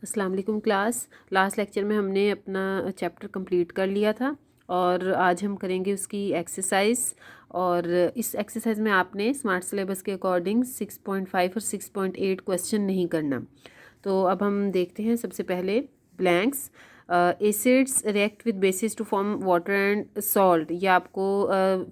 अस्सलाम वालेकुम class. Last lecture में हमने अपना चैप्टर कंप्लीट कर लिया था और आज हम करेंगे उसकी एक्सरसाइज। और इस एक्सरसाइज में आपने स्मार्ट सिलेबस के अकॉर्डिंग 6.5 और 6.8 क्वेश्चन नहीं करना। तो अब हम देखते हैं सबसे पहले blanks. Acids react with bases to form water and salt. ये आपको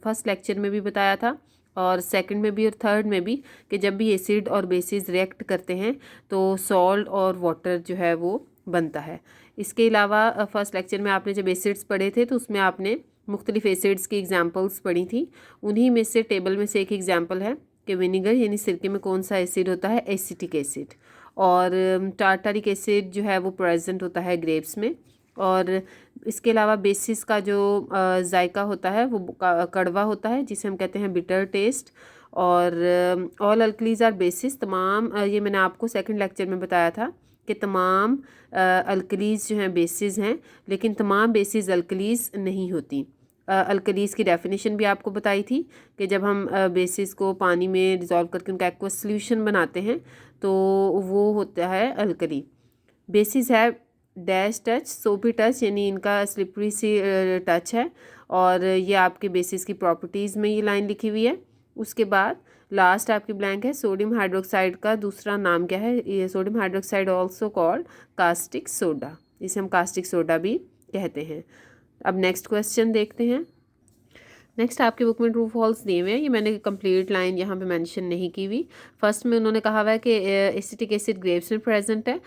फर्स्ट लेक्चर में भी बताया था और सेकंड में भी और थर्ड में भी कि जब भी एसिड और बेसिस रिएक्ट करते हैं तो सॉल्ट और वाटर जो है वो बनता है। इसके अलावा फर्स्ट लेक्चर में आपने जब एसिड्स पढ़े थे तो उसमें आपने मुख्तलिफ एसिड्स की एग्जांपल्स पढ़ी थी। उन्हीं में से टेबल में से एक एग्जांपल है कि विनेगर यानी सिरके में कौन सा एसिड होता है, एसिटिक एसिड। और टार्टारिक एसिड जो है वो प्रेजेंट होता है ग्रेप्स में। और इसके अलावा बेसिस का जो जायका होता है वो कड़वा होता है जिसे हम कहते हैं बिटर टेस्ट। और ऑल अल्कलीज आर बेसिस। तमाम ये मैंने आपको सेकंड लेक्चर में बताया था कि तमाम अल्कलीज जो हैं बेसिस हैं, लेकिन तमाम बेसिस अल्कलीज नहीं होती। अल्कलीज की डेफिनेशन भी आपको बताई थी कि जब हम बेसिस को पानी में डिज़ोल्व करके उनका एक्वस सॉल्यूशन बनाते हैं तो वो होता है अल्कली। बेसिस है डैश टच, सोपी टच, यानी इनका स्लिपरी सी टच है। और ये आपके बेसिस की प्रॉपर्टीज़ में ये लाइन लिखी हुई है। उसके बाद लास्ट आपकी ब्लैंक है सोडियम हाइड्रोक्साइड का दूसरा नाम क्या है। ये sodium hydroxide also called caustic soda, इसे हम कास्टिक सोडा भी कहते हैं। अब नेक्स्ट क्वेश्चन देखते हैं। नेक्स्ट आपके बुक में ट्रू फॉल्स दिए हुए हैं, ये मैंने कंप्लीट लाइन यहाँ पे मेंशन नहीं की हुई। फर्स्ट में उन्होंने कहा हुआ है कि एसिटिक एसिड ग्रेप्स में प्रेजेंट है।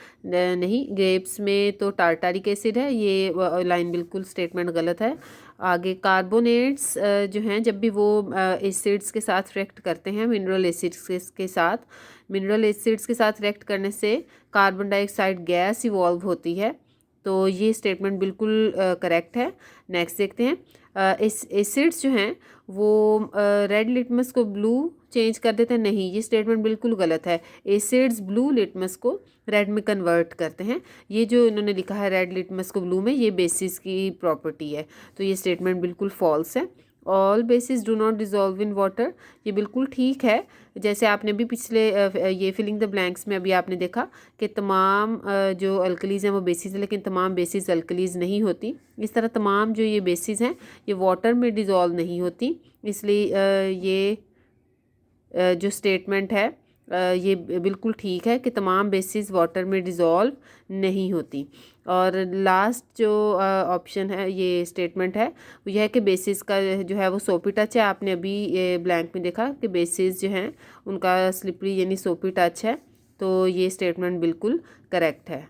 नहीं, ग्रेप्स में तो टार्टारिक एसिड है। ये लाइन बिल्कुल स्टेटमेंट गलत है। आगे कार्बोनेट्स जो हैं जब भी वो एसिड्स के साथ रिएक्ट करते हैं मिनरल एसिड्स के साथ, मिनरल एसिड्स के साथ रिएक्ट करने से कार्बन डाइऑक्साइड गैस इवॉल्व होती है। तो ये स्टेटमेंट बिल्कुल करेक्ट है। नेक्स्ट देखते हैं। एसिड्स जो हैं वो रेड लिटमस को ब्लू चेंज कर देते हैं। नहीं, ये स्टेटमेंट बिल्कुल गलत है। एसिड्स ब्लू लिटमस को रेड में कन्वर्ट करते हैं। ये जो इन्होंने लिखा है रेड लिटमस को ब्लू में, ये बेसिस की प्रॉपर्टी है, तो ये स्टेटमेंट बिल्कुल फॉल्स है। All basis do not dissolve in water, ये बिल्कुल ठीक है। जैसे आपने भी पिछले ये फिलिंग द ब्लैंक्स में अभी आपने देखा कि तमाम जो अल्कलीज हैं वो बेसिस है, लेकिन तमाम बेसिस अल्कलीज नहीं होती। इस तरह तमाम जो ये बेसिस हैं ये वाटर में डिज़ोल्व नहीं होती। इसलिए ये जो स्टेटमेंट है ये बिल्कुल ठीक है कि तमाम बेसिस वाटर में डिज़ोल्व नहीं होती। और लास्ट जो ऑप्शन है, ये स्टेटमेंट है, वो यह है कि बेसिस का जो है वो सोपी टच है। आपने अभी ये ब्लैंक में देखा कि बेसिस जो हैं उनका स्लिपरी यानी सोपी टच है, तो ये स्टेटमेंट बिल्कुल करेक्ट है।